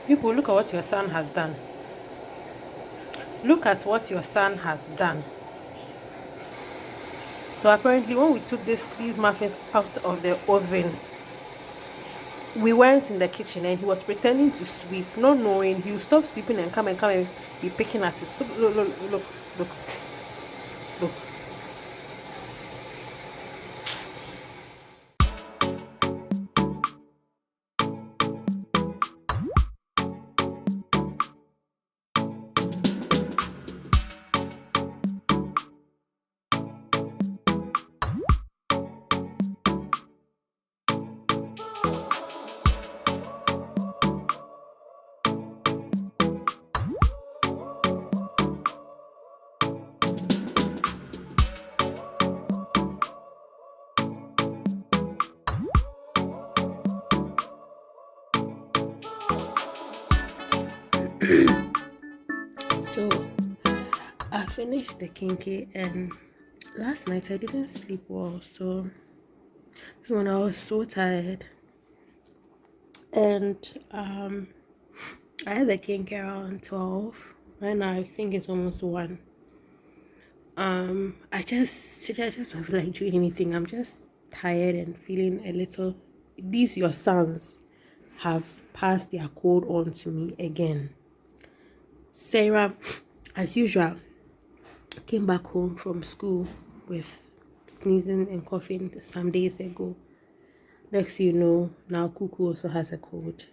People, look at what your son has done. Look at what your son has done. So apparently, when we took these muffins out of the oven, we went in the kitchen and he was pretending to sweep, not knowing he would stop sweeping and come and be picking at it. Look, look. So I finished the kinky and last night I didn't sleep well. So this one I was so tired and I had the kinky around 12. Right now I think it's almost 1. Today I just don't feel like doing anything. I'm just tired and feeling a little. These your sons have passed their code on to me again. Sarah, as usual, came back home from school with sneezing and coughing some days ago. Next you know, now Cuckoo also has a cold.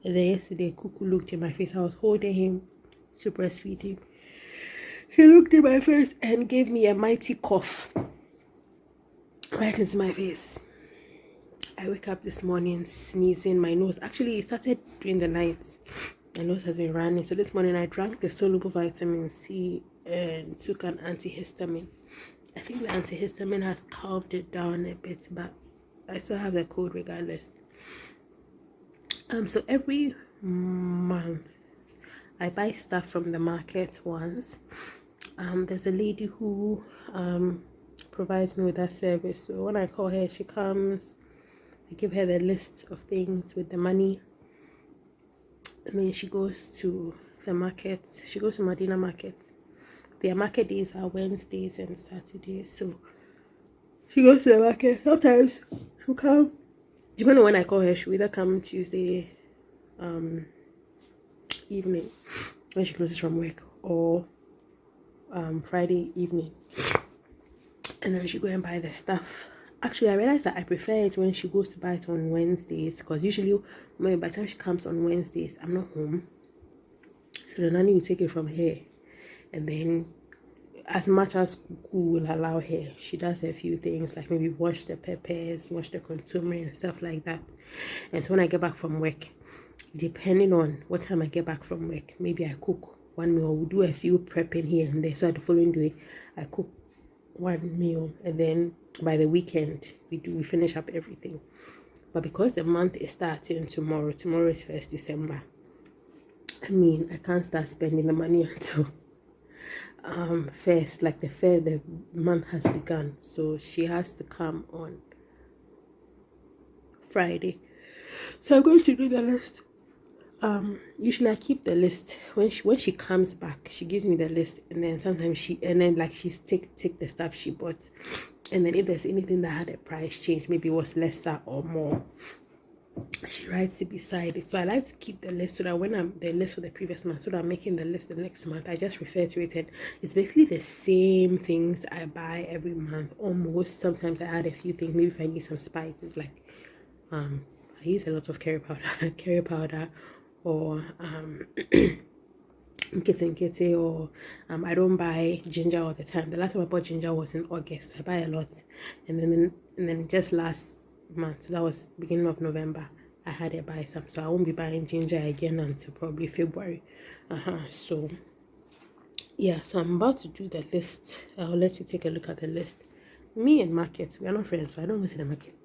And then yesterday, Cuckoo looked in my face. I was holding him to breastfeed him. He looked in my face and gave me a mighty cough right into my face. I wake up this morning sneezing. My nose actually it started during the night. My nose has been running. So this morning I drank the soluble vitamin C and took an antihistamine. I think the antihistamine has calmed it down a bit, but I still have the cold regardless. So every month I buy stuff from the market once. There's a lady who provides me with that service. So when I call her, she comes. I give her the list of things with the money, and then she goes to the market. She goes to Medina Market. Their market days are Wednesdays and Saturdays. So she goes to the market. Sometimes she'll come. Depending on when I call her, she'll either come Tuesday evening when she closes from work or Friday evening. And then she go and buy the stuff. Actually, I realized that I prefer it when she goes to buy it on Wednesdays because usually by the time she comes on Wednesdays, I'm not home. So the nanny will take it from here. And then as much as Kuku will allow her, she does a few things like maybe wash the peppers, wash the kontomire and stuff like that. And so when I get back from work, depending on what time I get back from work, maybe I cook one meal. We'll do a few prepping here and there. So the following day, I cook one meal, and then by the weekend we finish up everything. But because the month is starting tomorrow is 1st December, I mean I can't start spending the money until first, like the month has begun. So she has to come on Friday. So I'm going to do the list. Usually I keep the list when she comes back. She gives me the list, and then sometimes she's take the stuff she bought, and then if there's anything that had a price change, maybe it was lesser or more, she writes it beside it. So I like to keep the list so that when I'm the list for the previous month, so that I'm making the list the next month, I just refer to it, and it's basically the same things I buy every month almost. Sometimes I add a few things. Maybe if I need some spices, like I use a lot of curry powder, curry powder, or kitty, or I don't buy ginger all the time. The last time I bought ginger was in August. So I buy a lot, and then just last month, so that was beginning of November, I had to buy some. So I won't be buying ginger again until probably February. So yeah, so I'm about to do the list. I'll let you take a look at the list. Me and market, we are not friends, so I don't go to the market.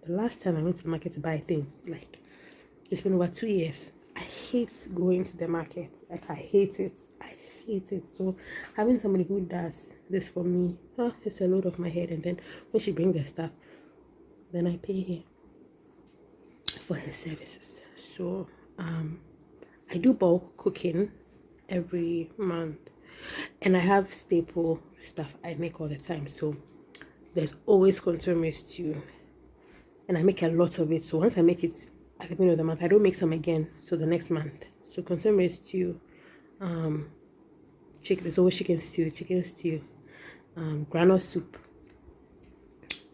The last time I went to the market to buy things, like it's been over 2 years. I hate going to the market. Like I hate it. I hate it. So having somebody who does this for me, it's a load off my head. And then when she brings the stuff, then I pay her for her services. So I do bulk cooking every month, and I have staple stuff I make all the time. So there's always kontomire stew, and I make a lot of it. So once I make it at the beginning of the month, I don't make some again till the next month. So kontomire stew, chicken. There's always chicken stew, granite soup.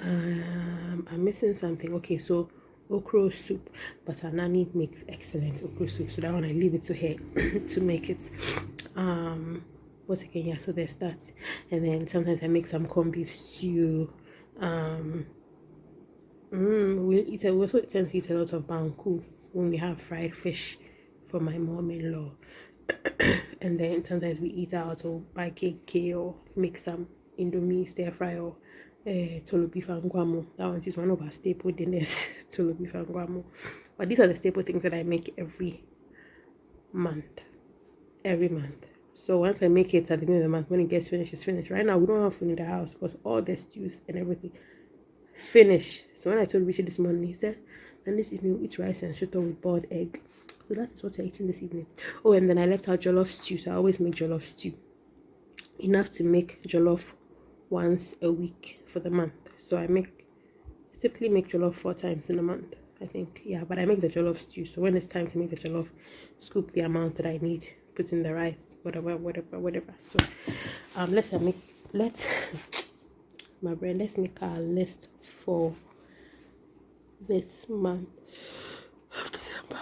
I'm missing something. Okay, so okra soup, but our nanny makes excellent okra soup. So that one I leave it to her to make it. What's again? Yeah, so there's that, and then sometimes I make some corned beef stew. We also tend to eat a lot of banku when we have fried fish for my mom-in-law. And then sometimes we eat out or buy cake or make some indomie stir fry or tolo beef and guamo. That one is one of our staple dinners, tolo beef and guamo. But these are the staple things that I make every month. Every month. So once I make it at the end of the month, when it gets finished, it's finished. Right now, we don't have food in the house because all the stews and everything finish. So when I told Richard this morning, he said, then this evening we'll eat rice and shuttle with boiled egg. So that is what we're eating this evening. Oh, and then I left out jollof stew. So I always make jollof stew. Enough to make jollof once a week for the month. So I typically make jollof 4 times in a month, I think. Yeah, but I make the jollof stew. So when it's time to make the jollof, scoop the amount that I need, put in the rice, whatever. So let's make our list for this month of December.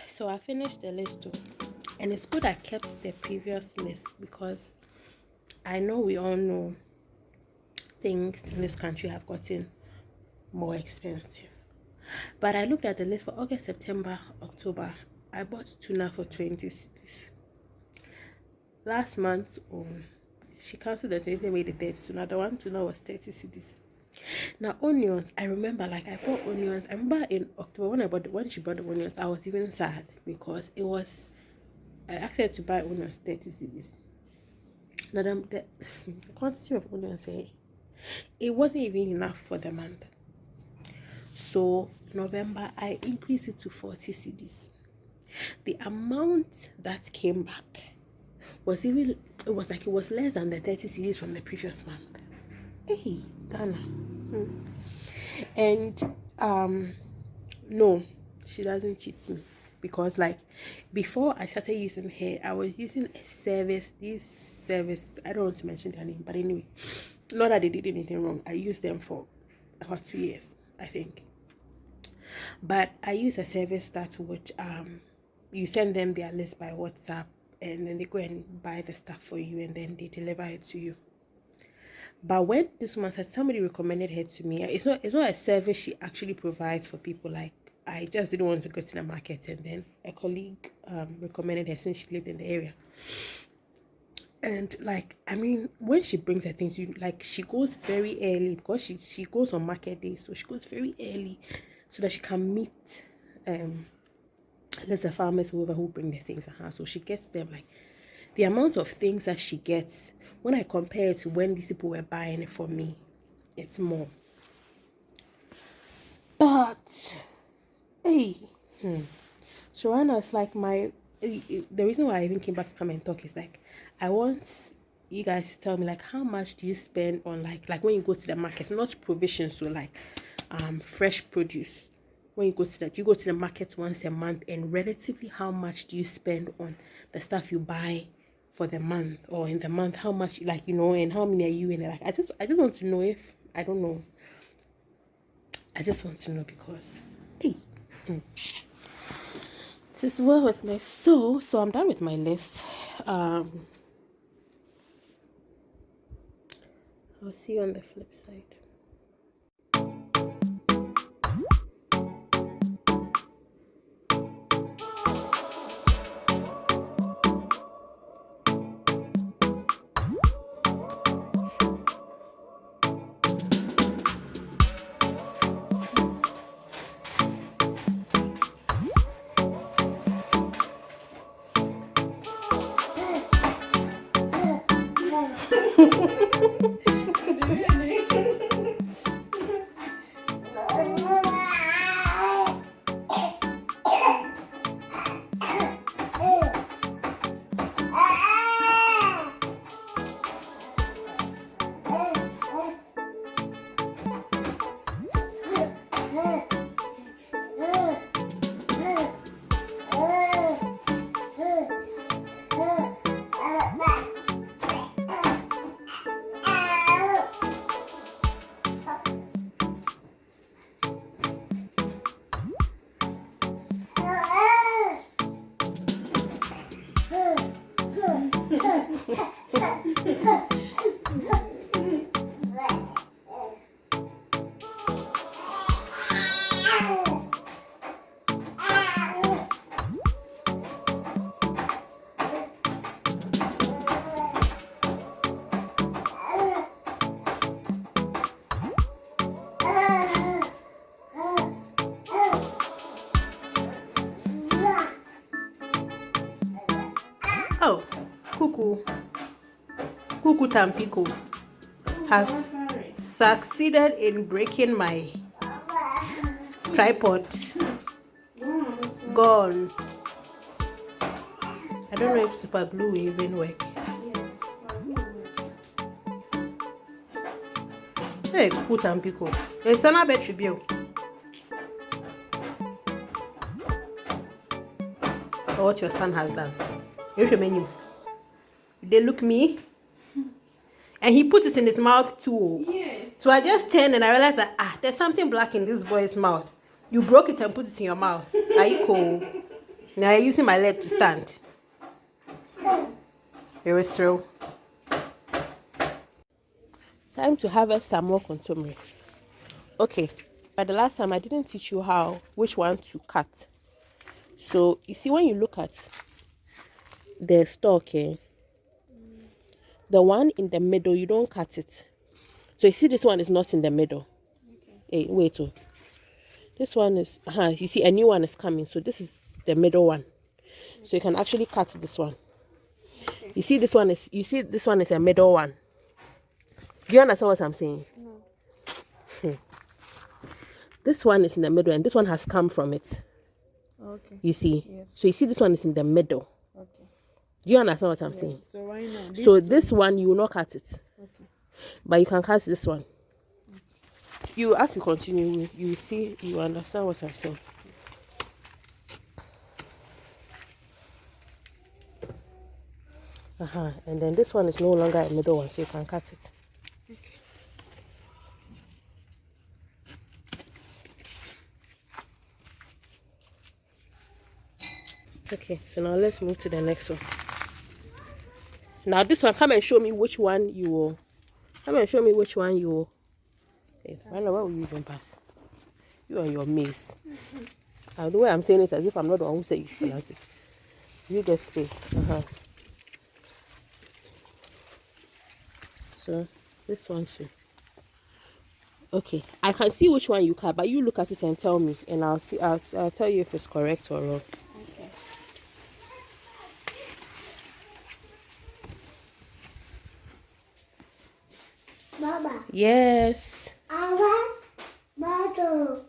So I finished the list too. And it's good I kept the previous list because I know we all know things in this country have gotten more expensive. But I looked at the list for August, September, October. I bought tuna for 20 cedis. Last month, she canceled the 20 made it 30. So now the one tuna was 30 cedis. Now onions, I remember I bought onions. I remember in October when she bought the onions, I was even sad because I actually had to buy onions 30 cedis. Now the quantity of onions it wasn't even enough for the month. So November I increased it to 40 cedis. The amount that came back was less than the 30 cedis from the previous month. Hey, Ghana. And no, she doesn't cheat me because before I started using her, I was using this service, I don't want to mention their name, but anyway, not that they did anything wrong. I used them for about 2 years, I think. But I use a service that would you send them their list by WhatsApp and then they go and buy the stuff for you and then they deliver it to you. But when this woman said somebody recommended her to me, it's not a service she actually provides for people. I just didn't want to go to the market, and then a colleague recommended her since she lived in the area. And when she brings her things, she goes very early because she goes on market day, so she goes very early so that she can meet let's say farmers who bring their things at her. So she gets them the amount of things that she gets, when I compare it to when these people were buying it for me, it's more. But, hey, so right now it's the reason why I even came back to come and talk is I want you guys to tell me how much do you spend on when you go to the market, not provisions, so fresh produce. When you go to the market once a month, and relatively how much do you spend on the stuff you buy for the month or in the month, how much and how many are you in it? I just want to know if I don't know. I just want to know because hey, it is well with my soul. So I'm done with my list. I'll see you on the flip side. Oh, Cuckoo. Cuckoo Tampico has succeeded in breaking my tripod. Gone. I don't know if super glue will even work. Hey, Cuckoo Tampico. It's an battery bill. What your son has done. Here's your menu. They look me. And he put it in his mouth too. Yes. So I just turned and I realized that there's something black in this boy's mouth. You broke it and put it in your mouth. Are you cool? Now I'm using my leg to stand. Here is through. Time to harvest some more kontomire. Okay, but the last time I didn't teach you which one to cut. So you see, when you look at the stalk, the one in the middle, you don't cut it. So you see, this one is not in the middle. Okay. Hey, wait. This one is, you see, a new one is coming. So this is the middle one. Okay. So you can actually cut this one. Okay. You see, this one is a middle one. Do you understand what I'm saying? No. This one is in the middle, and this one has come from it. Okay. You see? Yes. So you see, this one is in the middle. Okay. Do you understand what I'm saying? So why not? So this one, you will not cut it. Okay. But you can cut this one. Okay. You, as we continue, you see, you understand what I'm saying. And then this one is no longer a middle one, so you can cut it. Okay. Okay, so now let's move to the next one. Now this one, come and show me which one you will. Come and show me which one you will. Hey, I don't know, where will you even pass? You and your mace. The way I'm saying it as if I'm not the one who said you should pronounce it. You get space. So this one too. Okay, I can see which one you cut, but you look at it and tell me, and I'll see. I'll tell you if it's correct or wrong. Okay. Mama. Yes. I want mango.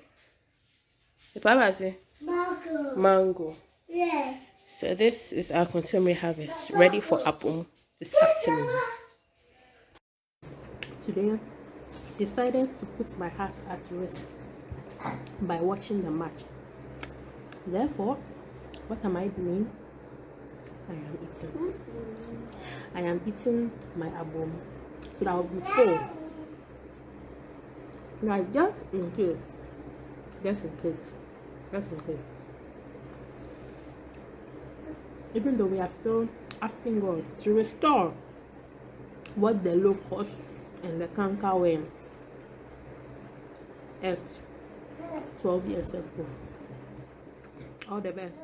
The Papa say? Mango. Mango. Yes. So this is our kontomire harvest, ready for apple this afternoon. Today, I decided to put my heart at risk by watching the match. Therefore, what am I doing? I am eating. I am eating my abom, so that I will be full. Now, just in case, even though we are still asking God to restore what the locusts and the cankerworms ate 12 years ago. All the best.